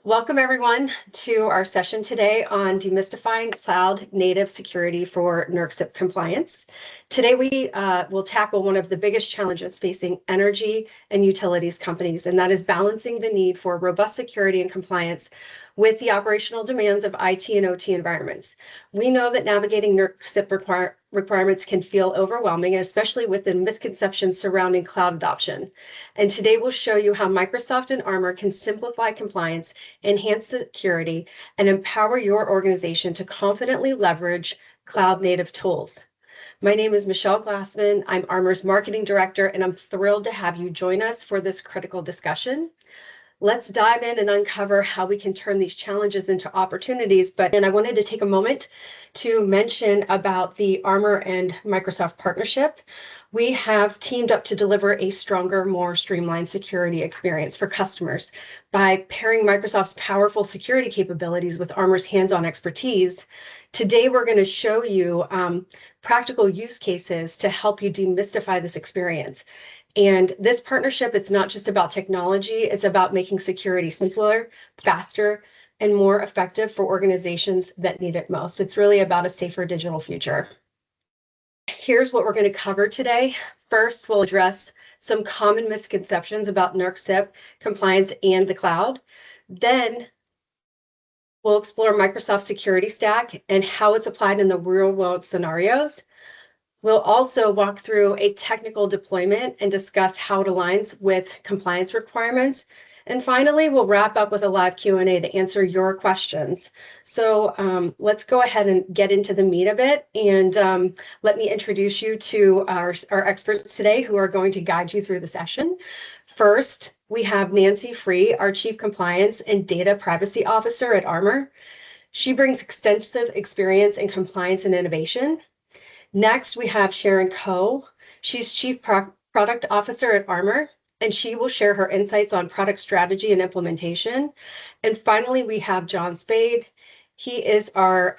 Welcome everyone to our session today on demystifying cloud native security for NERC compliance. Today we will tackle one of the biggest challenges facing energy and utilities companies, and that is balancing the need for robust security and compliance with the operational demands of IT and OT environments. We know that navigating NERC requirements can feel overwhelming, especially with the misconceptions surrounding cloud adoption. And today we'll show you how Microsoft and Armor can simplify compliance, enhance security, and empower your organization to confidently leverage cloud-native tools. My name is Michelle Glassman. I'm Armor's Marketing Director, and I'm thrilled to have you join us for this critical discussion. Let's dive in and uncover how we can turn these challenges into opportunities. And I wanted to take a moment to mention about the Armor and Microsoft partnership. We have teamed up to deliver a stronger, more streamlined security experience for customers by pairing Microsoft's powerful security capabilities with Armor's hands-on expertise. Today, we're going to show you practical use cases to help you demystify this experience. And this partnership, it's not just about technology, it's about making security simpler, faster, and more effective for organizations that need it most. It's really about a safer digital future. Here's what we're going to cover today. First, we'll address some common misconceptions about NERC compliance and the cloud. Then we'll explore Microsoft Security Stack and how it's applied in the real-world scenarios. We'll also walk through a technical deployment and discuss how it aligns with compliance requirements. And finally, we'll wrap up with a live Q&A to answer your questions. So let's go ahead and get into the meat of it. And let me introduce you to our experts today who are going to guide you through the session. First, we have Nancy Free, our Chief Compliance and Data Privacy Officer at Armor. She brings extensive experience in compliance and innovation. Next, we have Sharon Coe. She's Chief Product Officer at Armor, and she will share her insights on product strategy and implementation. And finally, we have John Spade. He is our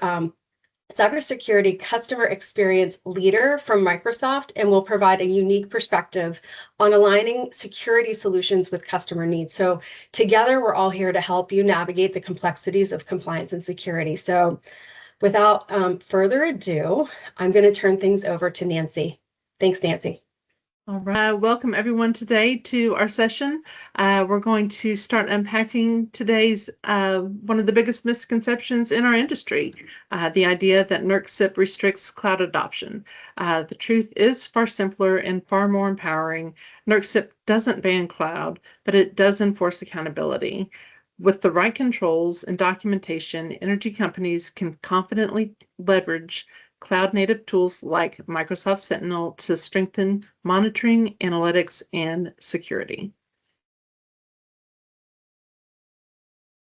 cybersecurity customer experience leader from Microsoft and will provide a unique perspective on aligning security solutions with customer needs. So together, we're all here to help you navigate the complexities of compliance and security. So without further ado, I'm going to turn things over to Nancy. Thanks, Nancy. All right, welcome everyone today to our session. We're going to start unpacking today's one of the biggest misconceptions in our industry, the idea that NERC restricts cloud adoption. The truth is far simpler and far more empowering. NERC doesn't ban cloud, but it does enforce accountability. With the right controls and documentation, energy companies can confidently leverage cloud-native tools like Microsoft Sentinel to strengthen monitoring, analytics, and security.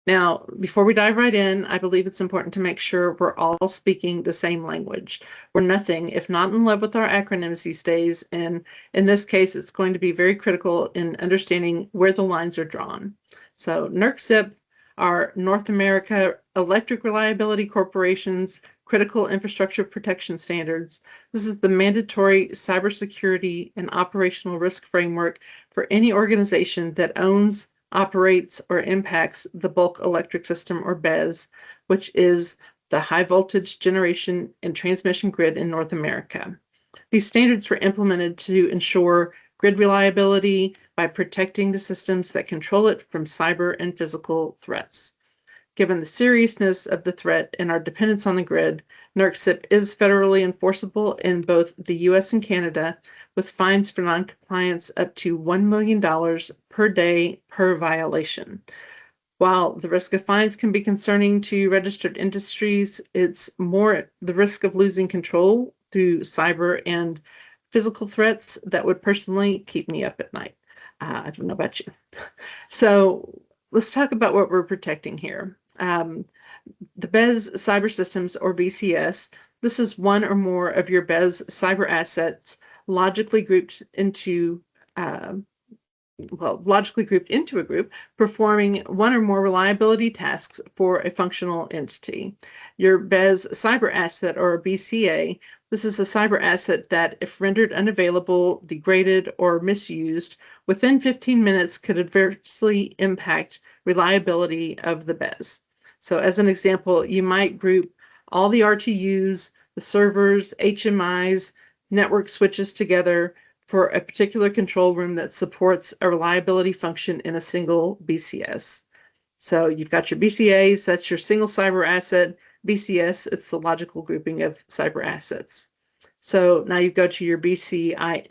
Now, before we dive right in, I believe it's important to make sure we're all speaking the same language. We're nothing if not in love with our acronyms these days, and in this case, it's going to be very critical in understanding where the lines are drawn. So NERC are North America Electric Reliability Corporation's Critical Infrastructure Protection Standards. This is the mandatory cybersecurity and operational risk framework for any organization that owns, operates, or impacts the bulk electric system, or BESS, which is the high voltage generation and transmission grid in North America. These standards were implemented to ensure grid reliability by protecting the systems that control it from cyber and physical threats. Given the seriousness of the threat and our dependence on the grid, NERC is federally enforceable in both the US and Canada, with fines for noncompliance up to $1 million per day per violation. While the risk of fines can be concerning to registered industries, it's more the risk of losing control through cyber and physical threats that would personally keep me up at night. I don't know about you. So let's talk about what we're protecting here. The BESS cyber systems, or BCS, this is one or more of your BESS cyber assets logically grouped into a group performing one or more reliability tasks for a functional entity. Your BESS cyber asset, or BCA, this is a cyber asset that, if rendered unavailable, degraded, or misused, within 15 minutes could adversely impact reliability of the BES. So as an example, you might group all the RTUs, the servers, HMIs, network switches together for a particular control room that supports a reliability function in a single BCS. So you've got your BCAs, that's your single cyber asset. BCS, it's the logical grouping of cyber assets. So now you go to your BCSI.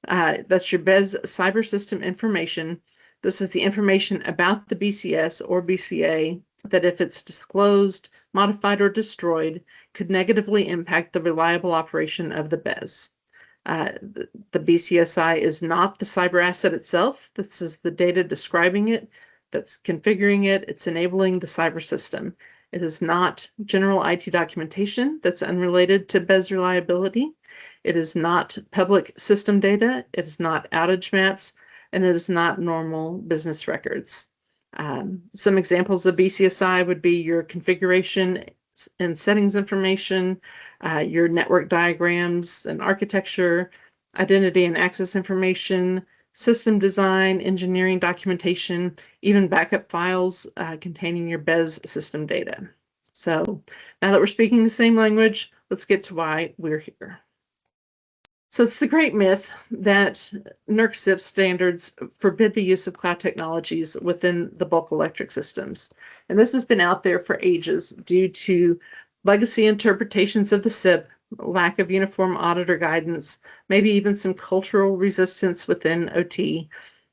That's your BES cyber system information. This is the information about the BCS or BCA that, if it's disclosed, modified, or destroyed, could negatively impact the reliable operation of the BES. The BCSI is not the cyber asset itself. This is the data describing it, that's configuring it, it's enabling the cyber system. It is not general IT documentation that's unrelated to BES reliability. It is not public system data. It is not outage maps, and it is not normal business records. Some examples of BCSI would be your configuration and settings information, your network diagrams and architecture, identity and access information, system design, engineering documentation, even backup files containing your BES system data. So now that we're speaking the same language, let's get to why we're here. So it's the great myth that NERC SIP standards forbid the use of cloud technologies within the bulk electric systems. And this has been out there for ages due to legacy interpretations of the SIP, lack of uniform auditor guidance, maybe even some cultural resistance within OT.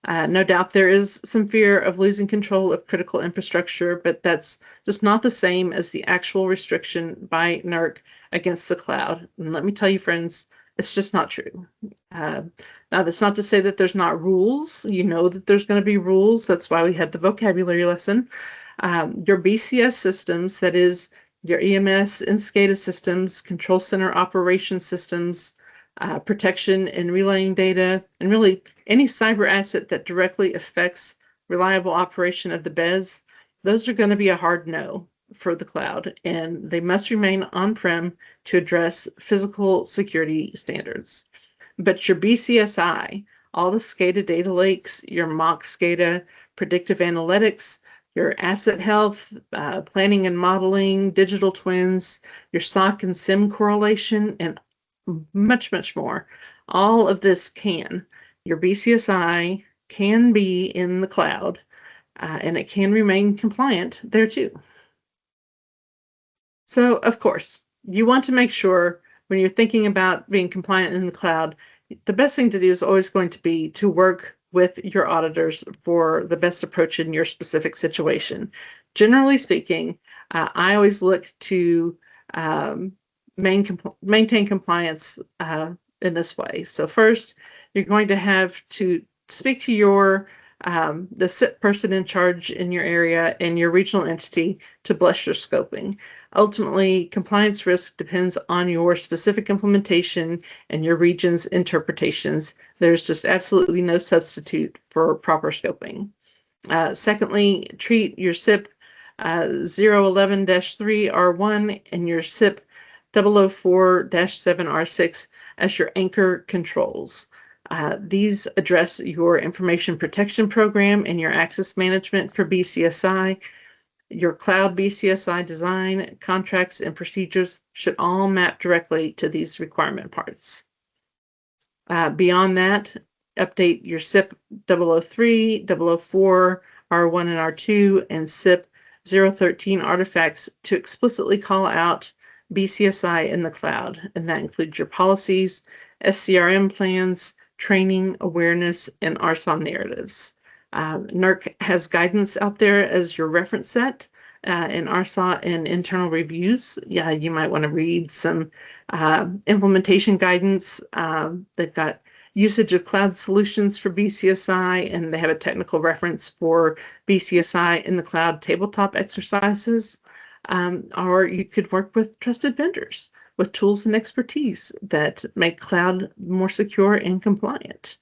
No doubt there is some fear of losing control of critical infrastructure, but that's just not the same as the actual restriction by NERC against the cloud. And let me tell you, friends, it's just not true. Now, that's not to say that there's not rules. You know that there's going to be rules. That's why we had the vocabulary lesson. Your BCS systems, that is your EMS and SCADA systems, control center operation systems, protection and relaying data, and really any cyber asset that directly affects reliable operation of the BES, those are going to be a hard no for the cloud, and they must remain on-prem to address physical security standards. But your BCSI, all the SCADA data lakes, your mock SCADA, predictive analytics, your asset health, planning and modeling, digital twins, your SOC and SIM correlation, and much, much more. All of this your BCSI can be in the cloud, and it can remain compliant there too. So, of course, you want to make sure when you're thinking about being compliant in the cloud, the best thing to do is always going to be to work with your auditors for the best approach in your specific situation. Generally speaking, I always look to maintain compliance in this way. So first, you're going to have to speak to your the SIP person in charge in your area and your regional entity to bless your scoping. Ultimately, compliance risk depends on your specific implementation and your region's interpretations. There's just absolutely no substitute for proper scoping. Secondly, treat your SIP 011-3R1 and your SIP 004-7R6 as your anchor controls. These address your information protection program and your access management for BCSI. Your cloud BCSI design, contracts, and procedures should all map directly to these requirement parts. Beyond that, update your SIP 003, 004, R1 and R2, and SIP 013 artifacts to explicitly call out BCSI in the cloud, and that includes your policies, SCRM plans, training, awareness, and RSA narratives. NERC has guidance out there as your reference set in RSA and internal reviews. Yeah, you might want to read some implementation guidance. They've got usage of cloud solutions for BCSI, and they have a technical reference for BCSI in the cloud tabletop exercises. Or you could work with trusted vendors with tools and expertise that make cloud more secure and compliant.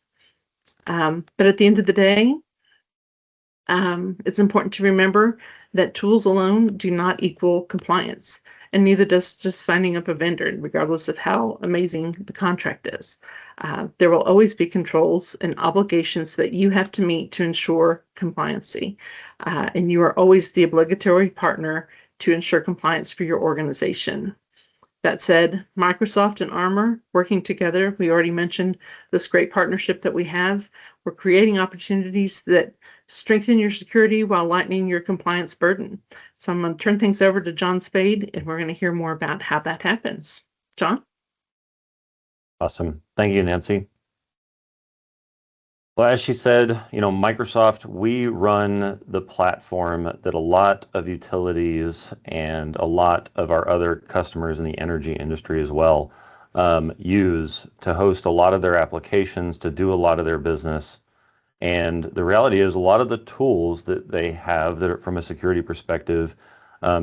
But at the end of the day, It's important to remember that tools alone do not equal compliance, and neither does just signing up a vendor, regardless of how amazing the contract is. There will always be controls and obligations that you have to meet to ensure compliancy, and you are always the obligatory partner to ensure compliance for your organization. That said, Microsoft and Armor working together, we already mentioned this great partnership that we have. We're creating opportunities that strengthen your security while lightening your compliance burden. So I'm going to turn things over to John Spade, and we're going to hear more about how that happens. John? Awesome. Thank you, Nancy. Well, as she said, Microsoft, we run the platform that a lot of utilities and a lot of our other customers in the energy industry as well use to host a lot of their applications, to do a lot of their business. And the reality is a lot of the tools that they have that are from a security perspective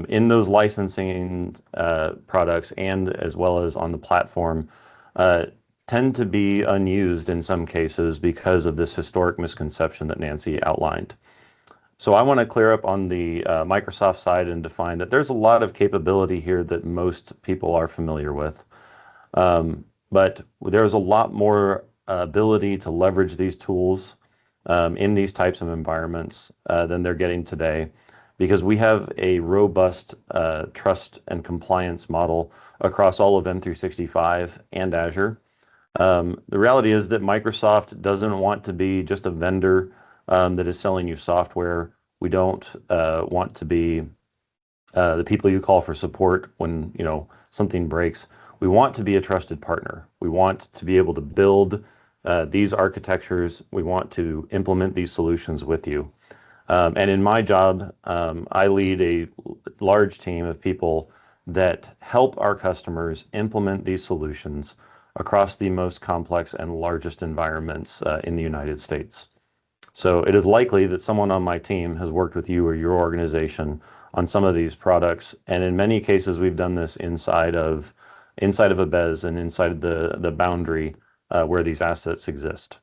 in those licensing products and as well as on the platform tend to be unused in some cases because of this historic misconception that Nancy outlined. So I want to clear up on the Microsoft side and define that there's a lot of capability here that most people are familiar with. But there's a lot more ability to leverage these tools in these types of environments than they're getting today, because we have a robust trust and compliance model across all of M365 and Azure. The reality is that Microsoft doesn't want to be just a vendor that is selling you software. We don't want to be the people you call for support when something breaks. We want to be a trusted partner. We want to be able to build these architectures. We want to implement these solutions with you. And in my job, I lead a large team of people that help our customers implement these solutions across the most complex and largest environments in the United States. So it is likely that someone on my team has worked with you or your organization on some of these products. And in many cases, we've done this inside of a BES and inside the boundary where these assets exist.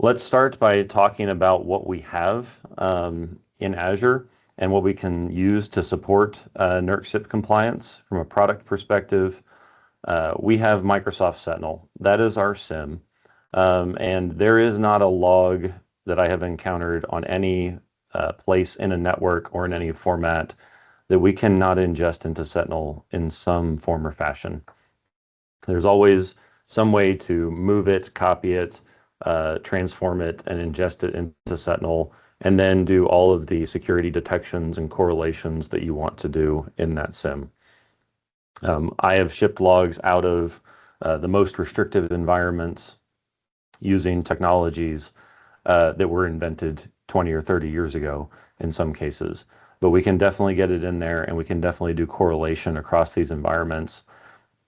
Let's start by talking about what we have in Azure and what we can use to support Nerc CIP compliance from a product perspective. We have Microsoft Sentinel. That is our SIM. And there is not a log that I have encountered on any place in a network or in any format that we cannot ingest into Sentinel in some form or fashion. There's always some way to move it, copy it, transform it, and ingest it into Sentinel, and then do all of the security detections and correlations that you want to do in that SIM. I have shipped logs out of the most restrictive environments using technologies that were invented 20 or 30 years ago in some cases. But we can definitely get it in there, and we can definitely do correlation across these environments.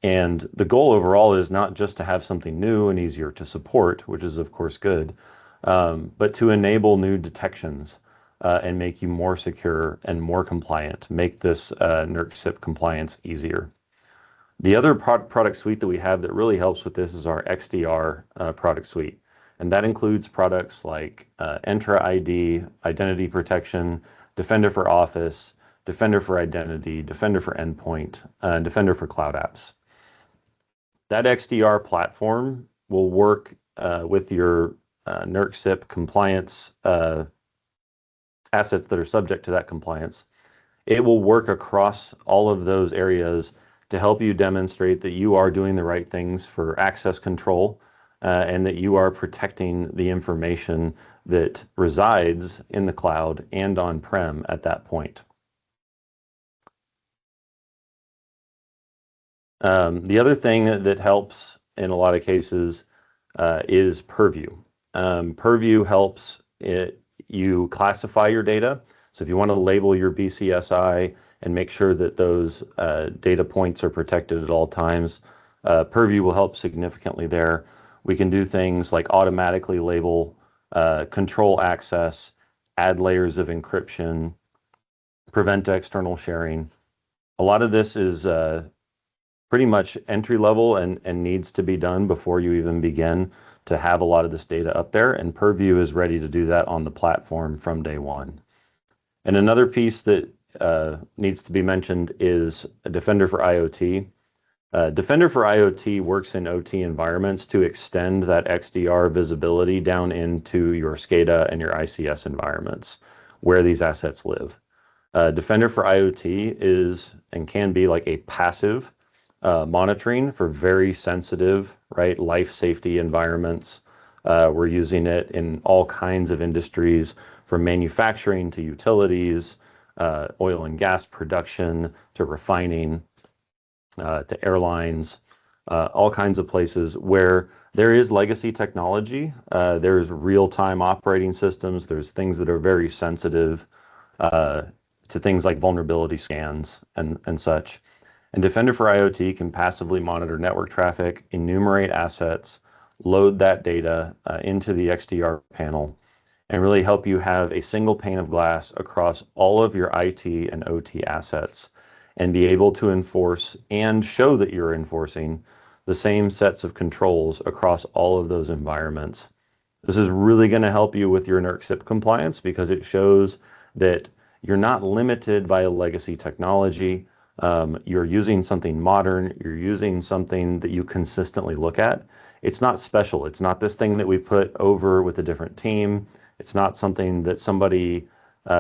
And the goal overall is not just to have something new and easier to support, which is of course good, but to enable new detections and make you more secure and more compliant, make this Nerc CIP compliance easier. The other product suite that we have that really helps with this is our XDR product suite. And that includes products like Entra ID, Identity Protection, Defender for Office, Defender for Identity, Defender for Endpoint, and Defender for Cloud Apps. That XDR platform will work with your Nerc CIP compliance assets that are subject to that compliance. It will work across all of those areas to help you demonstrate that you are doing the right things for access control and that you are protecting the information that resides in the cloud and on-prem at that point. The other thing that helps in a lot of cases is Purview. Purview helps you classify your data. So if you want to label your BCSI and make sure that those data points are protected at all times, Purview will help significantly there. We can do things like automatically label, control access, add layers of encryption, prevent external sharing. A lot of this is pretty much entry level and needs to be done before you even begin to have a lot of this data up there. And Purview is ready to do that on the platform from day one. And another piece that needs to be mentioned is a Defender for IoT. Defender for IoT works in OT environments to extend that XDR visibility down into your SCADA and your ICS environments where these assets live. Defender for IoT is and can be like a passive monitoring for very sensitive, right, life safety environments. We're using it in all kinds of industries, from manufacturing to utilities, oil and gas production to refining, to airlines, all kinds of places where there is legacy technology. There's real-time operating systems. There's things that are very sensitive to things like vulnerability scans and such. And Defender for IoT can passively monitor network traffic, enumerate assets, load that data into the XDR panel, and really help you have a single pane of glass across all of your IT and OT assets, and be able to enforce and show that you're enforcing the same sets of controls across all of those environments. This is really going to help you with your NERC CIP compliance because it shows that you're not limited by a legacy technology. You're using something modern. You're using something that you consistently look at. It's not special. It's not this thing that we put over with a different team. It's not something that somebody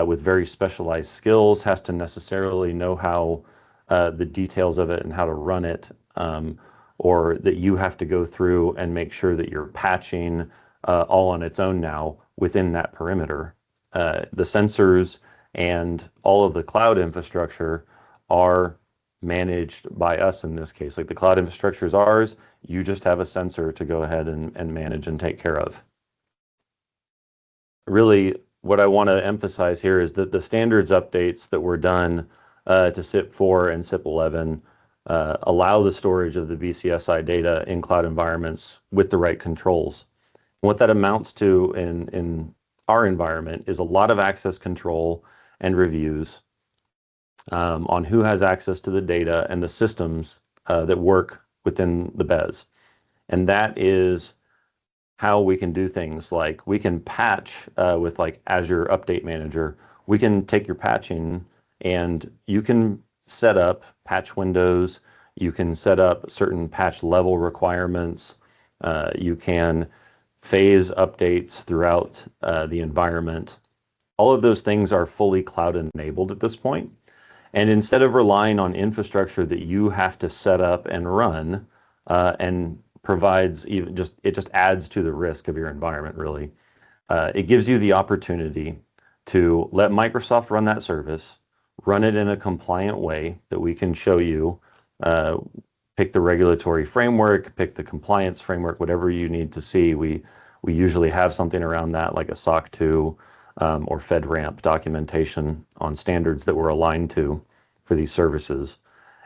with very specialized skills has to necessarily know how the details of it and how to run it, or that you have to go through and make sure that you're patching all on its own now within that perimeter. The sensors and all of the cloud infrastructure are managed by us in this case. Like the cloud infrastructure is ours, you just have a sensor to go ahead and manage and take care of. Really, what I want to emphasize here is that the standards updates that were done to SIP 4 and SIP 11 allow the storage of the BCSI data in cloud environments with the right controls. What that amounts to in our environment is a lot of access control and reviews on who has access to the data and the systems that work within the BES. And that is how we can do things like we can patch with like Azure Update Manager. We can take your patching and you can set up patch windows. You can set up certain patch level requirements. You can phase updates throughout the environment. All of those things are fully cloud enabled at this point. And instead of relying on infrastructure that you have to set up and run and provides it just adds to the risk of your environment, really. It gives you the opportunity to let Microsoft run that service, run it in a compliant way that we can show you, pick the regulatory framework, pick the compliance framework, whatever you need to see. We usually have something around that, like a SOC 2 or FedRAMP documentation on standards that we're aligned to for these services.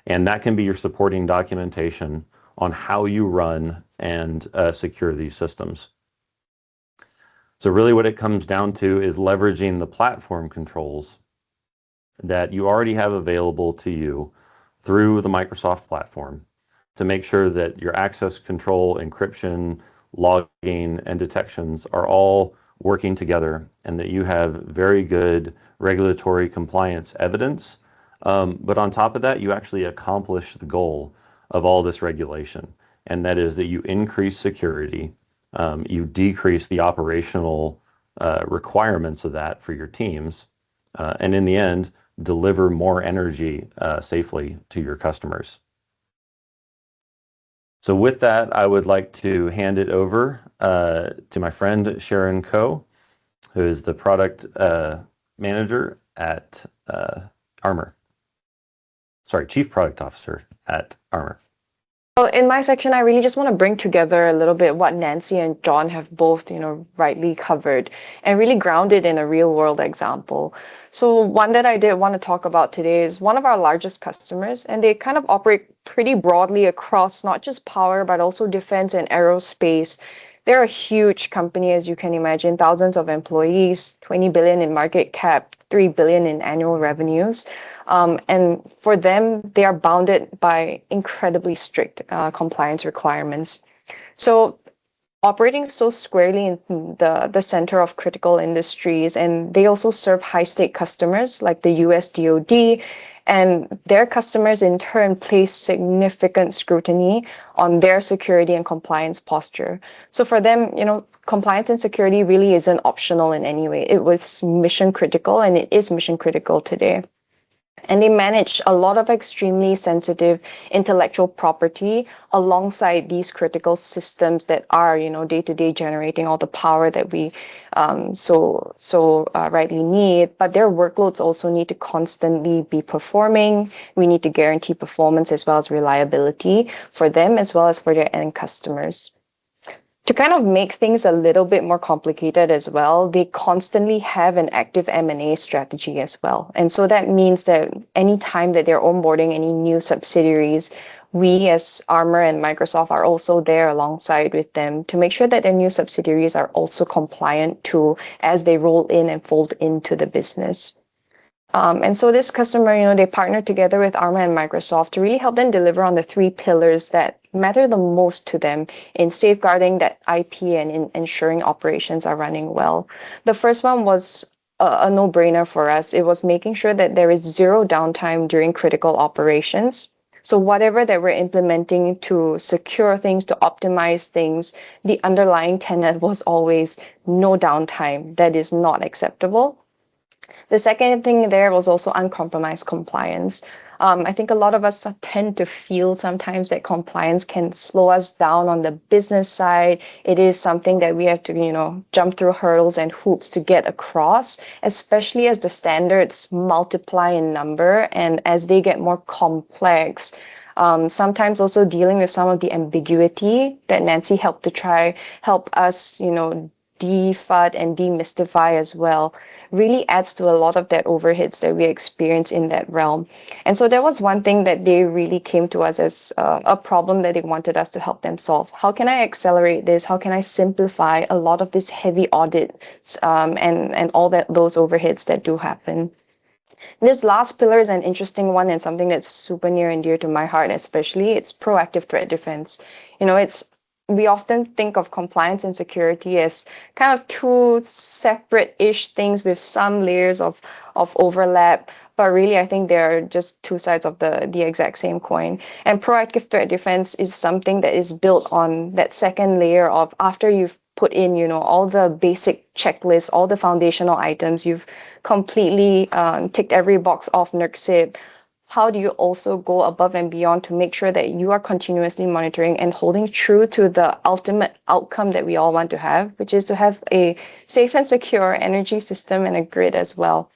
And that can be your supporting documentation on how you run and secure these systems. So really what it comes down to is leveraging the platform controls that you already have available to you through the Microsoft platform to make sure that your access control, encryption, logging, and detections are all working together and that you have very good regulatory compliance evidence. But on top of that, you actually accomplish the goal of all this regulation, and that is that you increase security, you decrease the operational requirements of that for your teams, and in the end, deliver more energy safely to your customers. So with that, I would like to hand it over to my friend Sharon Coe, who is the product manager at Armor. Sorry, Chief Product Officer at Armor. So in my section, I really just want to bring together a little bit what Nancy and John have both, rightly covered and really grounded in a real world example. So one that I did want to talk about today is one of our largest customers, and they kind of operate pretty broadly across not just power, but also defense and aerospace. They're a huge company, as you can imagine, thousands of employees, 20 billion in market cap, 3 billion in annual revenues. And for them, they are bounded by incredibly strict compliance requirements. So operating so squarely in the center of critical industries, and they also serve high-stake customers like the US DoD, and their customers in turn place significant scrutiny on their security and compliance posture. So for them, compliance and security really isn't optional in any way. It was mission critical, and it is mission critical today. And they manage a lot of extremely sensitive intellectual property alongside these critical systems that are, day to day generating all the power that we so rightly need. But their workloads also need to constantly be performing. We need to guarantee performance as well as reliability for them as well as for their end customers. To kind of make things a little bit more complicated as well, they constantly have an active M&A strategy as well. And so that means that any time that they're onboarding any new subsidiaries, we as Armor and Microsoft are also there alongside with them to make sure that their new subsidiaries are also compliant too as they roll in and fold into the business. And so this customer, they partner together with Armor and Microsoft to really help them deliver on the 3 pillars that matter the most to them in safeguarding that IP and in ensuring operations are running well. The first one was a no-brainer for us. It was making sure that there is zero downtime during critical operations. So whatever that we're implementing to secure things, to optimize things, the underlying tenet was always no downtime. That is not acceptable. The second thing there was also uncompromised compliance. I think a lot of us tend to feel sometimes that compliance can slow us down on the business side. It is something that we have to, jump through hurdles and hoops to get across, especially as the standards multiply in number and as they get more complex. Sometimes also dealing with some of the ambiguity that Nancy helped to help us, defud and demystify as well, really adds to a lot of that overheads that we experience in that realm. And so that was one thing that they really came to us as a problem that they wanted us to help them solve. How can I accelerate this? How can I simplify a lot of these heavy audits and all those overheads that do happen? This last pillar is an interesting one and something that's super near and dear to my heart, especially. It's proactive threat defense. We often think of compliance and security as kind of two separate-ish things with some layers of overlap. But really, I think they're just two sides of the exact same coin. And proactive threat defense is something that is built on that second layer of after you've put in, all the basic checklists, all the foundational items, you've completely ticked every box off NERC. How do you also go above and beyond to make sure that you are continuously monitoring and holding true to the ultimate outcome that we all want to have, which is to have a safe and secure energy system and a grid as well.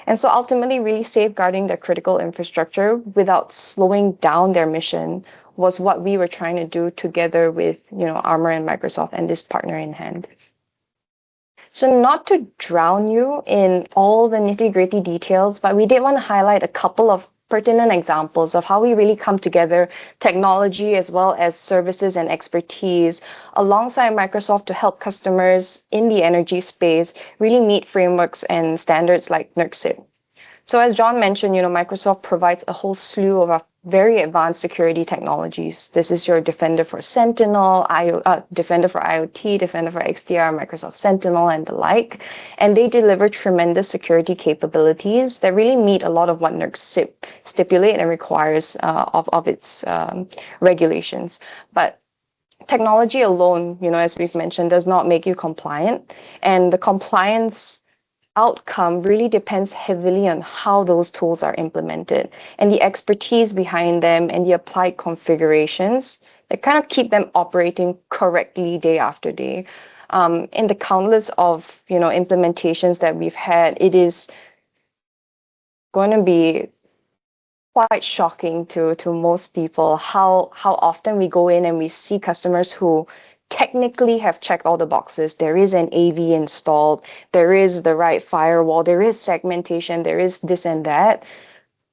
And so ultimately really safeguarding their critical infrastructure without slowing down their mission was what we were trying to do together with, Armor and Microsoft and this partner in hand. So not to drown you in all the nitty-gritty details, but we did want to highlight a couple of pertinent examples of how we really come together, technology as well as services and expertise, alongside Microsoft to help customers in the energy space really meet frameworks and standards like NERC. So as John mentioned, Microsoft provides a whole slew of very advanced security technologies. This is your Defender for Sentinel, Defender for IoT, Defender for XDR, Microsoft Sentinel, and the like. And they deliver tremendous security capabilities that really meet a lot of what NERC stipulate and requires of its regulations. But technology alone, as we've mentioned, does not make you compliant. And the compliance outcome really depends heavily on how those tools are implemented and the expertise behind them and the applied configurations that kind of keep them operating correctly day after day. In the countless of implementations that we've had, it is going to be quite shocking to most people how often we go in and we see customers who technically have checked all the boxes. There is an AV installed, there is the right firewall, there is segmentation, there is this and that.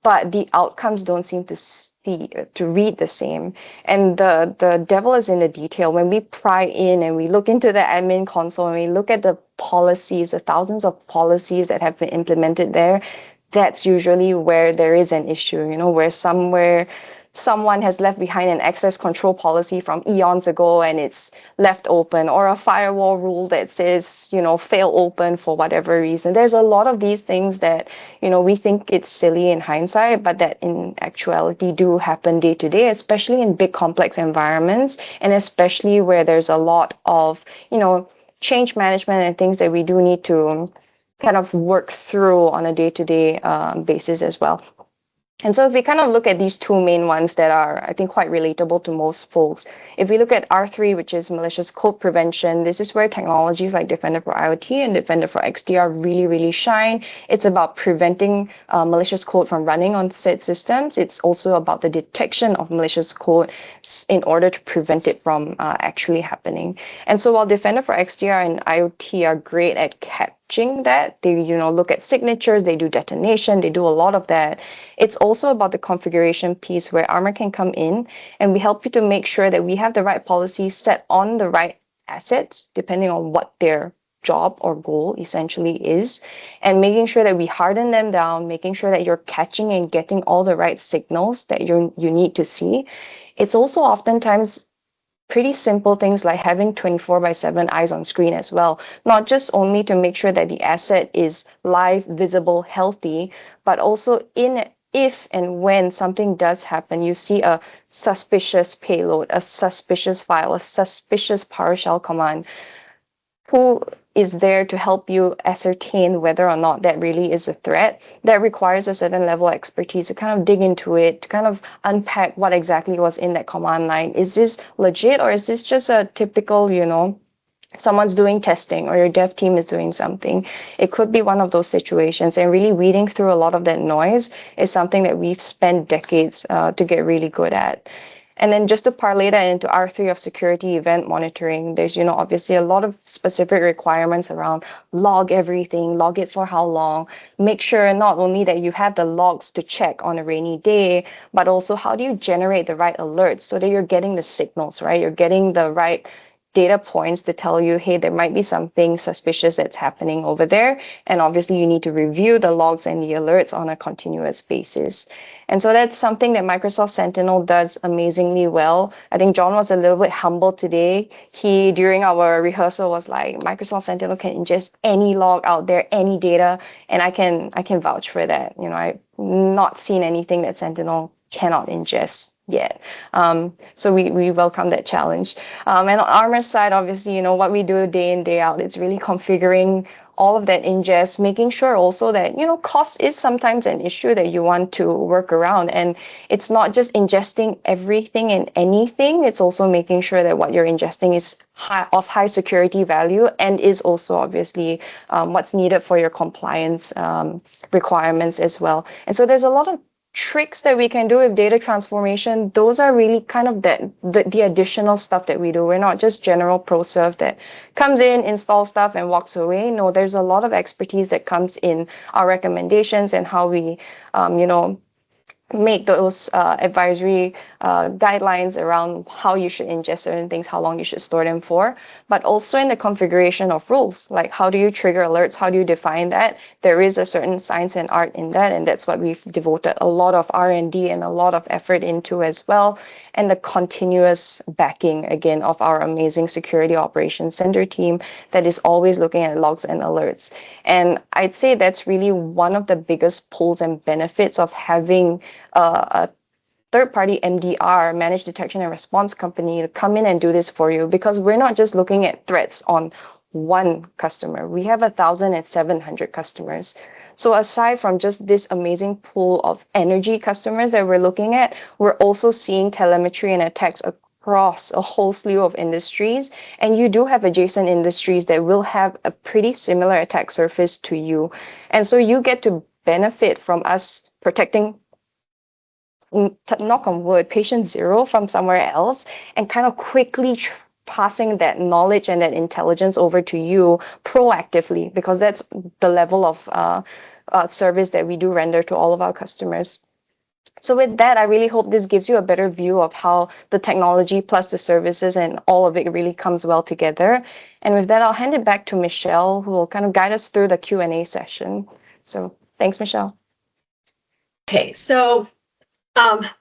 but the outcomes don't seem to read the same. And the devil is in the detail. When we pry in and we look into the admin console and we look at the policies, the thousands of policies that have been implemented there, that's usually where there is an issue, where someone has left behind an access control policy from eons ago and it's left open, or a firewall rule that says, fail open for whatever reason. There's a lot of these things that, we think it's silly in hindsight, but that in actuality do happen day to day, especially in big complex environments, and especially where there's a lot of, change management and things that we do need to kind of work through on a day-to-day basis as well. And so if we kind of look at these two main ones that are, I think, quite relatable to most folks, if we look at R3, which is malicious code prevention, this is where technologies like Defender for IoT and Defender for XDR really, really shine. It's about preventing malicious code from running on said systems. It's also about the detection of malicious code in order to prevent it from actually happening. And so while Defender for XDR and IoT are great at catching that, they look at signatures, they do detonation, they do a lot of that. It's also about the configuration piece where Armor can come in and we help you to make sure that we have the right policies set on the right assets, depending on what their job or goal essentially is, and making sure that we harden them down, making sure that you're catching and getting all the right signals that you need to see. It's also oftentimes pretty simple things like having 24/7 eyes on screen as well, not just only to make sure that the asset is live, visible, healthy, but also if and when something does happen, you see a suspicious payload, a suspicious file, a suspicious PowerShell command, who is there to help you ascertain whether or not that really is a threat. That requires a certain level of expertise to kind of dig into it, to kind of unpack what exactly was in that command line. Is this legit, or is this just a typical, someone's doing testing or your dev team is doing something? It could be one of those situations, and really weeding through a lot of that noise is something that we've spent decades to get really good at. And then just to parlay that into R3 of security event monitoring, there's, obviously a lot of specific requirements around log everything, log it for how long, make sure not only that you have the logs to check on a rainy day, but also how do you generate the right alerts so that you're getting the signals, right? You're getting the right data points to tell you, hey, there might be something suspicious that's happening over there. And obviously you need to review the logs and the alerts on a continuous basis. And so that's something that Microsoft Sentinel does amazingly well. I think John was a little bit humble today. He, during our rehearsal, was like, Microsoft Sentinel can ingest any log out there, any data, and I can vouch for that. I've not seen anything that Sentinel cannot ingest yet. So we welcome that challenge. And on Armor's side, obviously, what we do day in, day out, it's really configuring all of that ingest, making sure also that, cost is sometimes an issue that you want to work around. And it's not just ingesting everything and anything. It's also making sure that what you're ingesting is of high security value and is also obviously what's needed for your compliance requirements as well. And so there's a lot of tricks that we can do with data transformation. Those are really kind of the additional stuff that we do. We're not just general ProServe that comes in, installs stuff and walks away. No, there's a lot of expertise that comes in our recommendations and how we, make those advisory guidelines around how you should ingest certain things, how long you should store them for, but also in the configuration of rules, like how do you trigger alerts, how do you define that? There is a certain science and art in that, and that's what we've devoted a lot of R&D and a lot of effort into as well, and the continuous backing, again, of our amazing Security Operations Center team that is always looking at logs and alerts. And I'd say that's really one of the biggest pulls and benefits of having a third-party MDR, managed detection and response company, to come in and do this for you, because we're not just looking at threats on one customer. We have 1,700 customers. So aside from just this amazing pool of energy customers that we're looking at, we're also seeing telemetry and attacks across a whole slew of industries. And you do have adjacent industries that will have a pretty similar attack surface to you. And so you get to benefit from us protecting, knock on wood, patient zero from somewhere else, and kind of quickly passing that knowledge and that intelligence over to you proactively, because that's the level of service that we do render to all of our customers. So with that, I really hope this gives you a better view of how the technology plus the services and all of it really comes well together. And with that, I'll hand it back to Michelle, who will kind of guide us through the Q&A session. So thanks, Michelle. Okay, so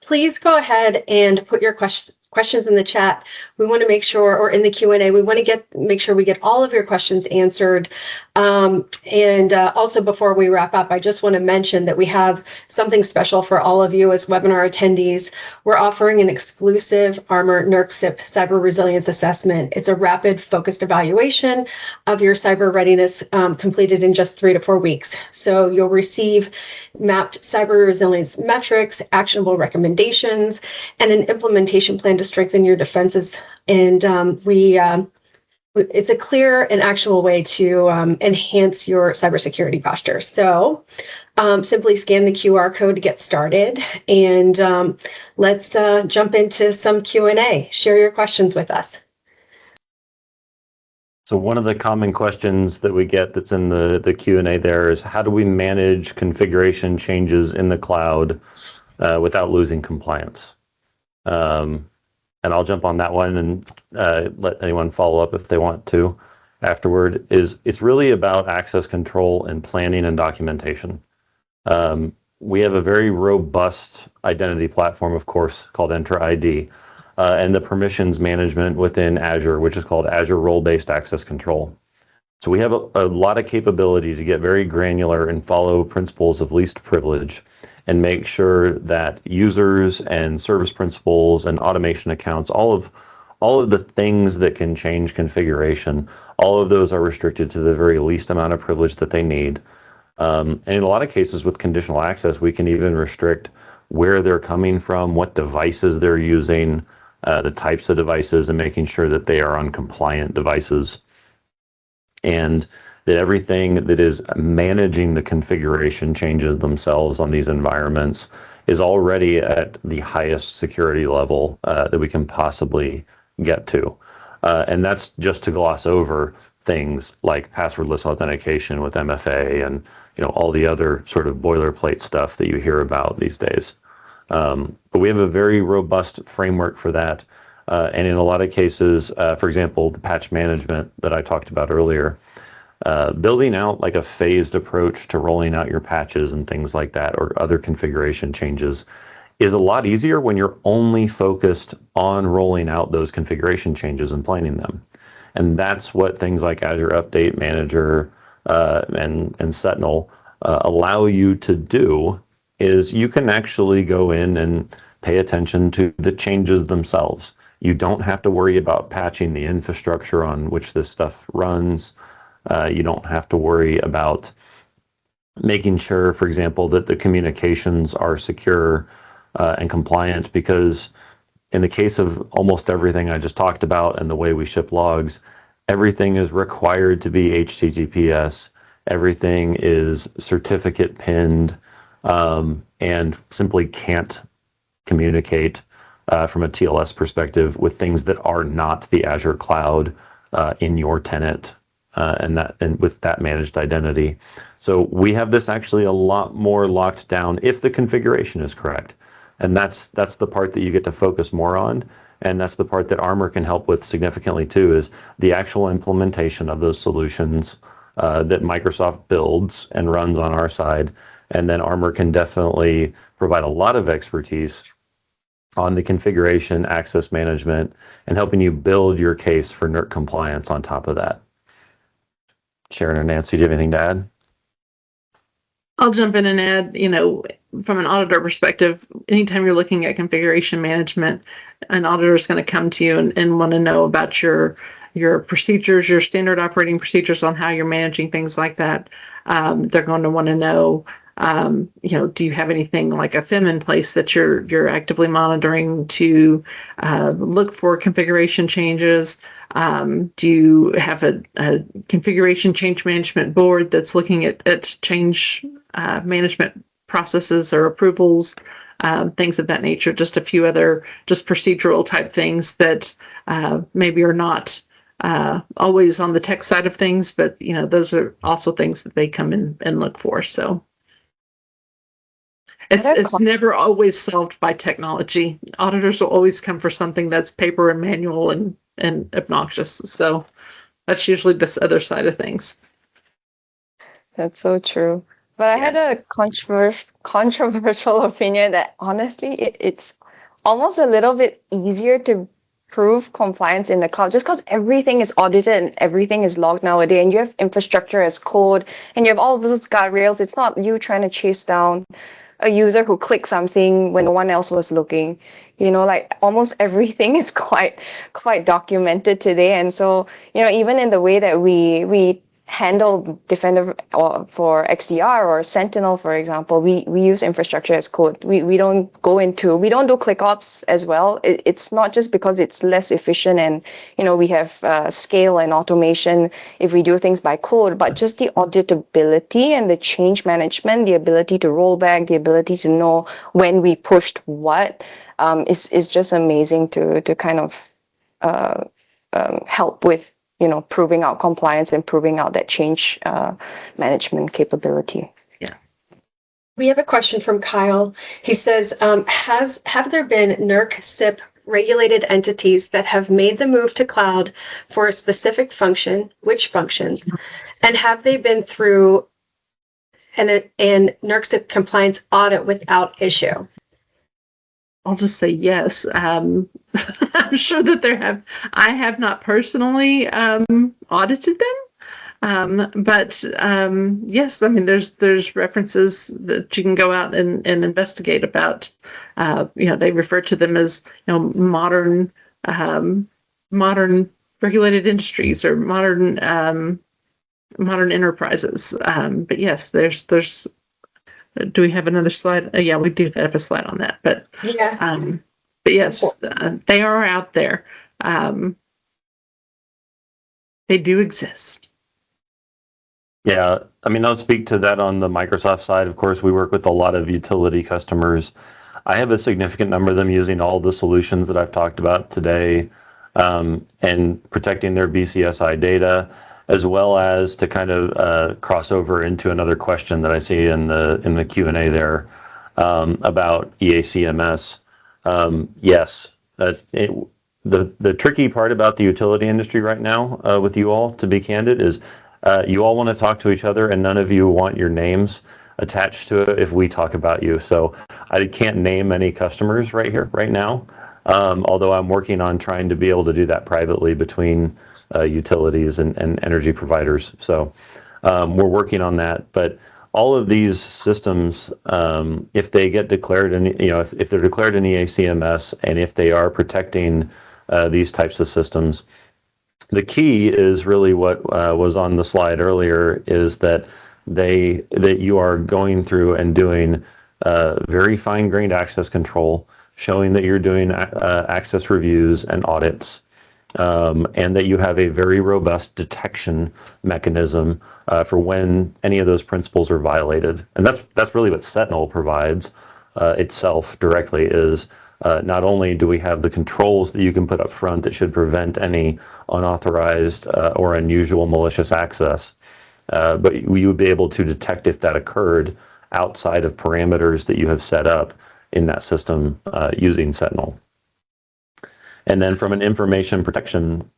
please go ahead and put your questions in the chat. We want to make sure, or in the Q&A, we want to make sure we get all of your questions answered. Also, before we wrap up, I just want to mention that we have something special for all of you as webinar attendees. We're offering an exclusive Armor NERC Cyber Resilience Assessment. It's a rapid, focused evaluation of your cyber readiness completed in just 3 to 4 weeks. So you'll receive mapped cyber resilience metrics, actionable recommendations, and an implementation plan to strengthen your defenses. And it's a clear and actionable way to enhance your cybersecurity posture. So simply scan the QR code to get started, and let's jump into some Q&A. Share your questions with us. So one of the common questions that we get that's in the Q&A there is, how do we manage configuration changes in the cloud without losing compliance? And I'll jump on that one and let anyone follow up if they want to afterward. It's really about access control and planning and documentation. We have a very robust identity platform, of course, called Entra ID, and the permissions management within Azure, which is called Azure Role-Based Access Control. So we have a lot of capability to get very granular and follow principles of least privilege and make sure that users and service principals and automation accounts, all of the things that can change configuration, all of those are restricted to the very least amount of privilege that they need. And in a lot of cases with conditional access, we can even restrict where they're coming from, what devices they're using, the types of devices, and making sure that they are on compliant devices. And that everything that is managing the configuration changes themselves on these environments is already at the highest security level that we can possibly get to. And that's just to gloss over things like passwordless authentication with MFA and all the other sort of boilerplate stuff that you hear about these days. But we have a very robust framework for that. And in a lot of cases, for example, the patch management that I talked about earlier, building out like a phased approach to rolling out your patches and things like that, or other configuration changes, is a lot easier when you're only focused on rolling out those configuration changes and planning them. And that's what things like Azure Update Manager and Sentinel allow you to do, is you can actually go in and pay attention to the changes themselves. You don't have to worry about patching the infrastructure on which this stuff runs. You don't have to worry about making sure, for example, that the communications are secure and compliant, because in the case of almost everything I just talked about and the way we ship logs, everything is required to be HTTPS. Everything is certificate pinned and simply can't communicate from a TLS perspective with things that are not the Azure cloud in your tenant. And with that managed identity. So we have this actually a lot more locked down if the configuration is correct. And that's the part that you get to focus more on. And that's the part that Armor can help with significantly too, is the actual implementation of those solutions that Microsoft builds and runs on our side. And then Armor can definitely provide a lot of expertise on the configuration, access management, and helping you build your case for NERC compliance on top of that. Sharon or Nancy, do you have anything to add? I'll jump in and add, from an auditor perspective, anytime you're looking at configuration management, an auditor is going to come to you and want to know about your procedures, your standard operating procedures on how you're managing things like that. They're going to want to know, do you have anything like a FIM in place that you're actively monitoring to look for configuration changes? Do you have a configuration change management board that's looking at change management processes or approvals, things of that nature? Just a few other just procedural type things that maybe are not always on the tech side of things, but those are also things that they come in and look for. So. It's never always solved by technology. Auditors will always come for something that's paper and manual and obnoxious. So that's usually this other side of things. That's so true. But I Yes. had a controversial opinion that honestly, it's almost a little bit easier to prove compliance in the cloud just because everything is audited and everything is logged nowadays, and you have infrastructure as code and you have all those guardrails. It's not you trying to chase down a user who clicked something when no one else was looking. Like almost everything is quite documented today. And so, even in the way that we handle Defender or for XDR or Sentinel, for example, we use infrastructure as code. We don't do ClickOps as well. It's not just because it's less efficient and, we have scale and automation if we do things by code, but just the auditability and the change management, the ability to roll back, the ability to know when we pushed what, is just amazing to kind of help with proving out compliance and proving out that change management capability. Yeah. We have a question from Kyle. He says, have there been NERC SIP regulated entities that have made the move to cloud for a specific function? Which functions? And have they been through an NERC SIP compliance audit without issue? I'll just say yes. I'm sure that I have not personally audited them, but yes, I mean, there's references that you can go out and investigate about. They refer to them as modern regulated industries or modern enterprises. But yes, there's. Do we have another slide? Yeah, we do have a slide on that. But yeah. But yes, they are out there. They do exist. Yeah, I mean, I'll speak to that on the Microsoft side. Of course, we work with a lot of utility customers. I have a significant number of them using all the solutions that I've talked about today, and protecting their BCSI data, as well as to kind of cross over into another question that I see in the Q&A there about EACMS. Yes, the tricky part about the utility industry right now with you all, to be candid, is you all want to talk to each other and none of you want your names attached to it if we talk about you. So I can't name any customers right now, although I'm working on trying to be able to do that privately between utilities and energy providers. So we're working on that. But all of these systems, if they get declared, if they're declared in EACMS, and if they are protecting these types of systems, the key is really what was on the slide earlier, is that you are going through and doing very fine-grained access control, showing that you're doing access reviews and audits, and that you have a very robust detection mechanism for when any of those principles are violated. And that's really what Sentinel provides itself directly, is not only do we have the controls that you can put up front that should prevent any unauthorized or unusual malicious access, but we would be able to detect if that occurred outside of parameters that you have set up in that system using Sentinel. And then from an information protection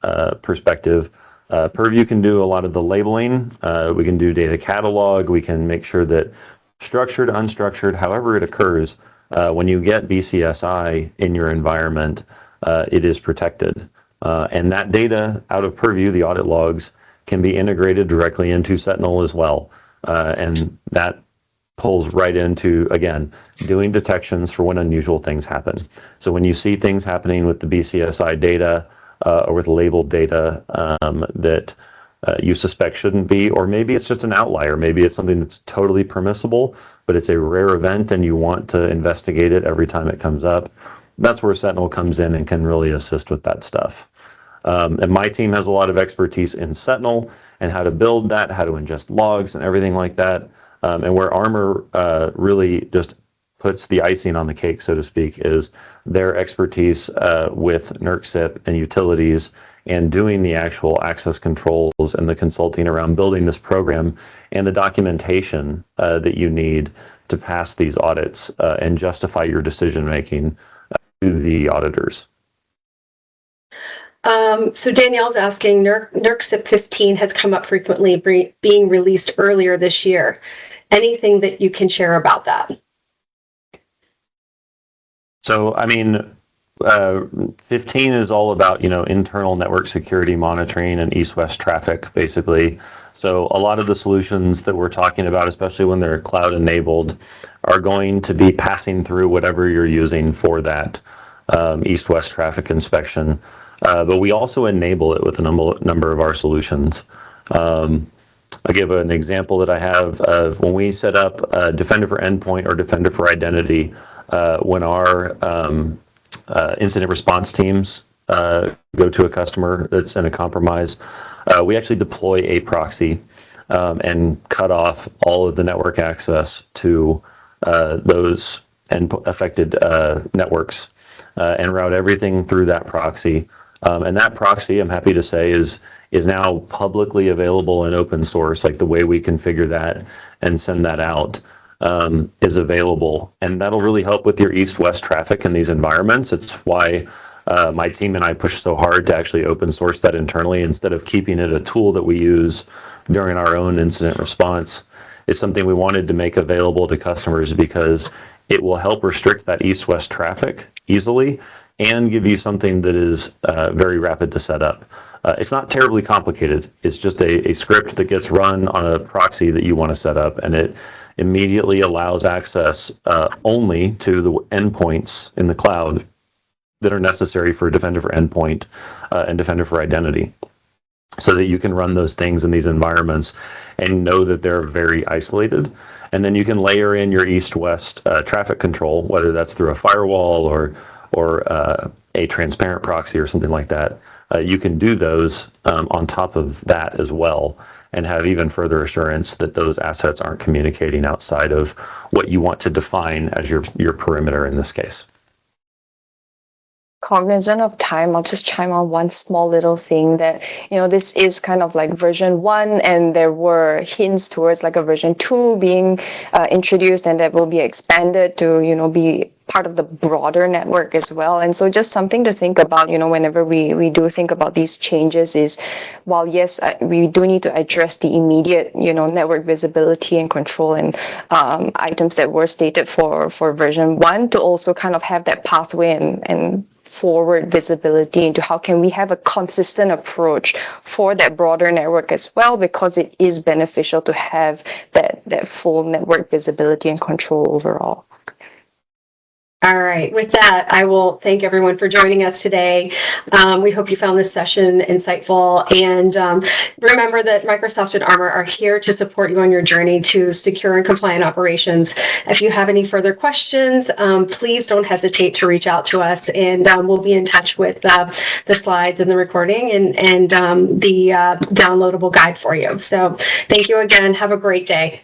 perspective, Purview can do a lot of the labeling. We can do data catalog. We can make sure that structured, unstructured, however it occurs, when you get BCSI in your environment, it is protected. And that data out of Purview, the audit logs, can be integrated directly into Sentinel as well. And that pulls right into, again, doing detections for when unusual things happen. So when you see things happening with the BCSI data or with labeled data that you suspect shouldn't be, or maybe it's just an outlier, maybe it's something that's totally permissible, but it's a rare event and you want to investigate it every time it comes up, that's where Sentinel comes in and can really assist with that stuff. And my team has a lot of expertise in Sentinel and how to build that, how to ingest logs and everything like that. And where Armor really just puts the icing on the cake, so to speak, is their expertise with NERC SIP and utilities and doing the actual access controls and the consulting around building this program and the documentation that you need to pass these audits and justify your decision making to the auditors. So Danielle's asking, NERC CIP 15 has come up frequently, being released earlier this year. Anything that you can share about that? So, I mean, 15 is all about, internal network security monitoring and east-west traffic, basically. So a lot of the solutions that we're talking about, especially when they're cloud enabled, are going to be passing through whatever you're using for that east-west traffic inspection. But we also enable it with a number of our solutions. I'll give an example that I have of when we set up Defender for Endpoint or Defender for Identity, when our incident response teams go to a customer that's in a compromise, we actually deploy a proxy and cut off all of the network access to those affected networks and route everything through that proxy. And that proxy, I'm happy to say, is now publicly available in open source. Like the way we configure that and send that out is available, and that'll really help with your east-west traffic in these environments. It's why my team and I push so hard to actually open source that internally instead of keeping it a tool that we use during our own incident response. It's something we wanted to make available to customers because it will help restrict that east-west traffic easily and give you something that is very rapid to set up. It's not terribly complicated. It's just a script that gets run on a proxy that you want to set up, and it immediately allows access only to the endpoints in the cloud that are necessary for Defender for Endpoint and Defender for Identity, so that you can run those things in these environments and know that they're very isolated. And then you can layer in your east-west traffic control, whether that's through a firewall or a transparent proxy or something like that. You can do those on top of that as well and have even further assurance that those assets aren't communicating outside of what you want to define as your perimeter in this case. Cognizant of time, I'll just chime on one small little thing that, this is kind of like version 1, and there were hints towards like a version 2 being introduced, and that will be expanded to, be part of the broader network as well. And so just something to think about, whenever we do think about these changes is, while yes, we do need to address the immediate, network visibility and control and items that were stated for version 1, to also kind of have that pathway and forward visibility into how can we have a consistent approach for that broader network as well, because it is beneficial to have that full network visibility and control overall. All right. With that, I will thank everyone for joining us today. We hope you found this session insightful. And remember that Microsoft and Armor are here to support you on your journey to secure and compliant operations. If you have any further questions, please don't hesitate to reach out to us, and we'll be in touch with the slides and the recording and the downloadable guide for you. So thank you again. Have a great day.